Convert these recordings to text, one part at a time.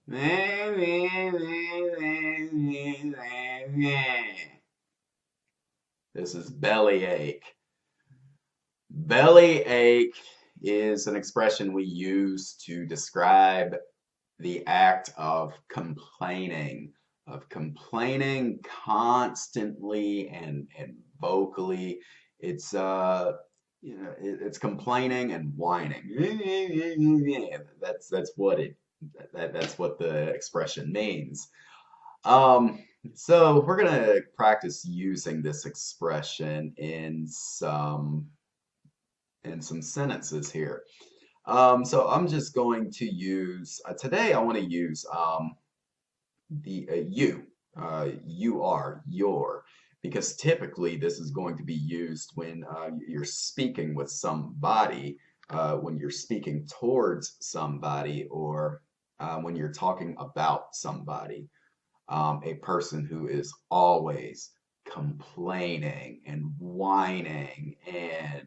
This is bellyache. Bellyache is an expression we use to describe the act of complaining constantly and vocally. It's it's complaining and whining. That's what that's what the expression means. Um, so we're gonna practice using this expression in some sentences here. So I'm just going to use today. I want to use the you are, your, because typically this is going to be used when you're speaking with somebody, when you're speaking towards somebody, or when you're talking about somebody, a person who is always complaining and whining and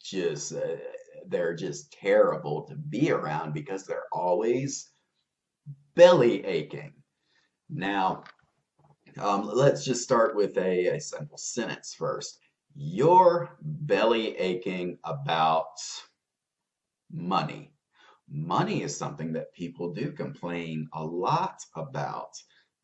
just they're just terrible to be around because they're always belly aching. Now, let's just start with a simple sentence first. You're belly aching about money. Money is something that people do complain a lot about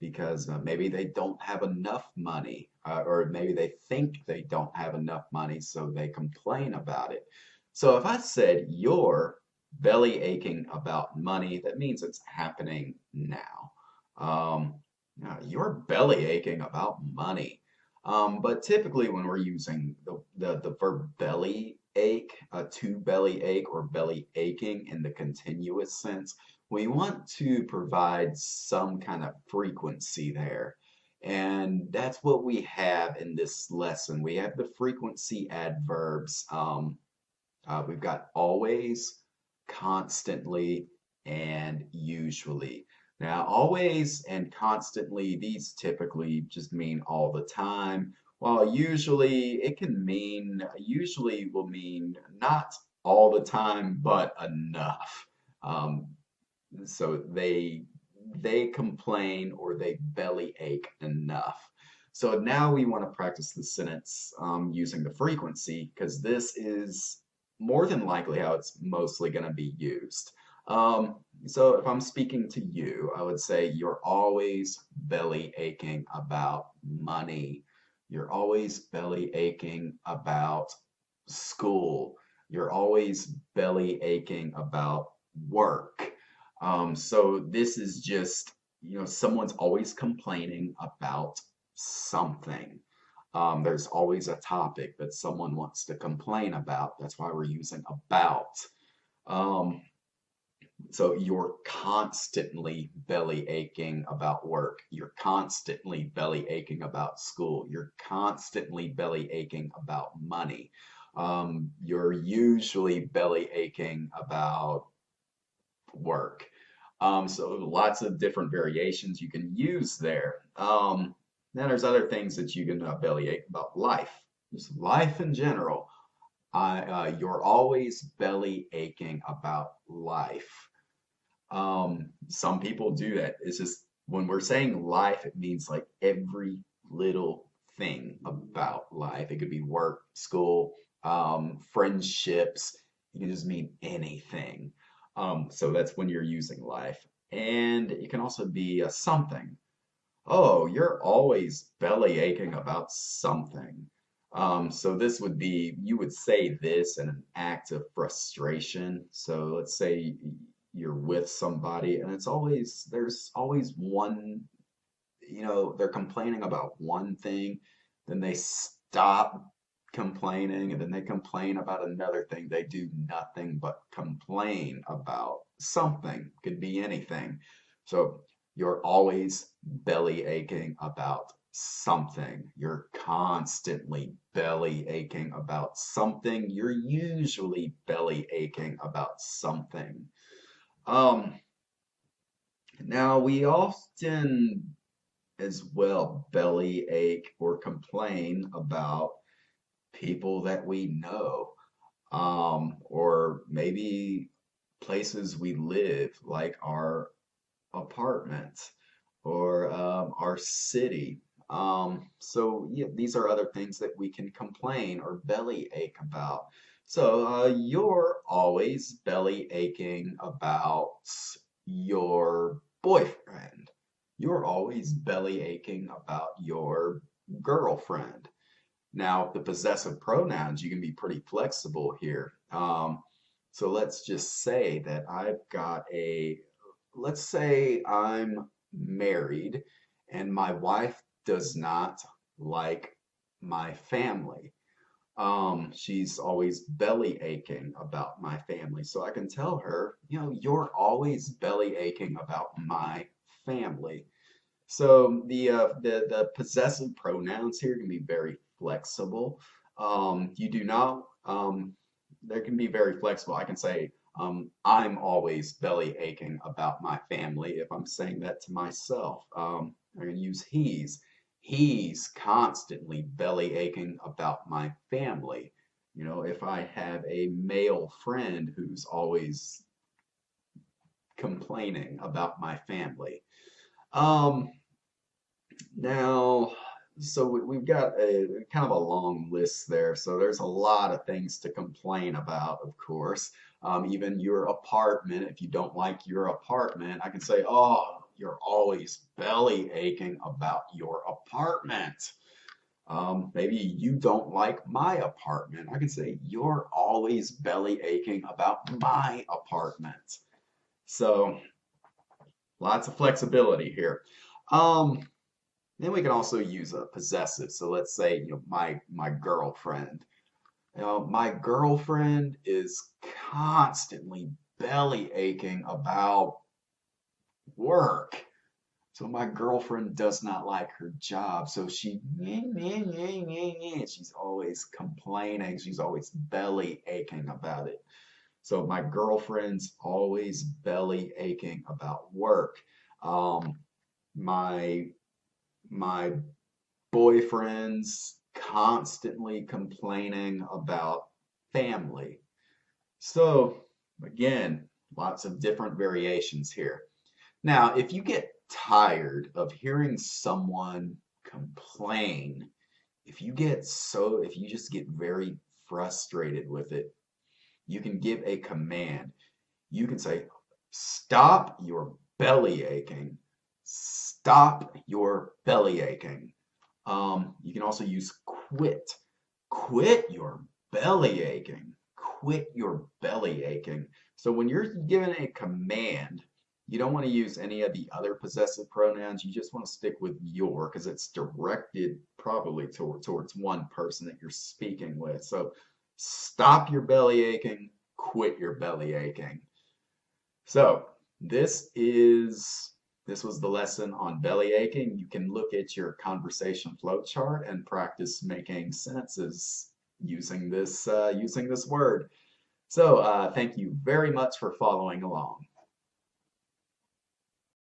because maybe they don't have enough money, or maybe they think they don't have enough money, so they complain about it. So if I said you're belly aching about money, that means it's happening now. Now, you're belly aching about money. But typically, when we're using the verb belly ache, to belly ache or belly aching in the continuous sense, we want to provide some kind of frequency there. And that's what we have in this lesson. We have the frequency adverbs. We've got always, constantly, and usually. Now, always and constantly, these typically just mean all the time, while usually it can mean, usually will mean not all the time, but enough. Um, so they complain or they belly ache enough. So now we want to practice the sentence using the frequency because this is more than likely how it's mostly going to be used. So if I'm speaking to you, I would say you're always belly aching about money. You're always belly aching about school. You're always belly aching about work. So this is just, someone's always complaining about something. There's always a topic that someone wants to complain about. That's why we're using about. Um, so you're constantly belly aching about work. You're constantly belly aching about school. You're constantly belly aching about money. You're usually belly aching about work. So lots of different variations you can use there. Then there's other things that you can bellyache about life, just life in general. You're always belly aching about life. Some people do that. It's just when we're saying life, it means like every little thing about life. It could be work, school, friendships. It can just mean anything. So that's when you're using life. And it can also be a something. Oh, you're always belly aching about something. So this would be, you would say this in an act of frustration. So let's say you're with somebody and there's always one, they're complaining about one thing, then they stop complaining and then they complain about another thing. They do nothing but complain about something, could be anything. So you're always belly aching about something. You're constantly belly aching about something. You're usually belly aching about something. Um, Now we often as well belly ache or complain about people that we know, or maybe places we live, like our apartment or our city. So yeah, these are other things that we can complain or belly ache about. So you're always belly aching about your boyfriend. You're always belly aching about your girlfriend. Now, the possessive pronouns, you can be pretty flexible here. So let's just say that let's say I'm married and my wife does not like my family. She's always belly aching about my family. So I can tell her, you're always belly aching about my family. So the possessive pronouns here can be very flexible. You do not They can be very flexible. I can say I'm always belly aching about my family if I'm saying that to myself. I can use he's. He's constantly belly aching about my family. If I have a male friend who's always complaining about my family. Um, Now, so we've got a kind of a long list there. So there's a lot of things to complain about, of course. Even your apartment, if you don't like your apartment, I can say, oh, you're always belly aching about your apartment. Maybe you don't like my apartment. I can say, you're always belly aching about my apartment. So lots of flexibility here. Um, Then we can also use a possessive. So let's say, my girlfriend. My girlfriend is constantly belly aching about work. So my girlfriend does not like her job. So she's always complaining. She's always belly aching about it. So my girlfriend's always belly aching about work. Um, my my boyfriend's constantly complaining about family. So, again, lots of different variations here. Now, if you get tired of hearing someone complain, if you just get very frustrated with it, you can give a command. You can say, stop your belly aching. Stop your belly aching. You can also use quit. Quit your belly aching. Quit your belly aching. So when you're given a command, you don't want to use any of the other possessive pronouns. You just want to stick with your because it's directed probably towards one person that you're speaking with. So stop your belly aching. Quit your belly aching. So this was the lesson on belly aching. You can look at your conversation flow chart and practice making sentences using this word. So thank you very much for following along.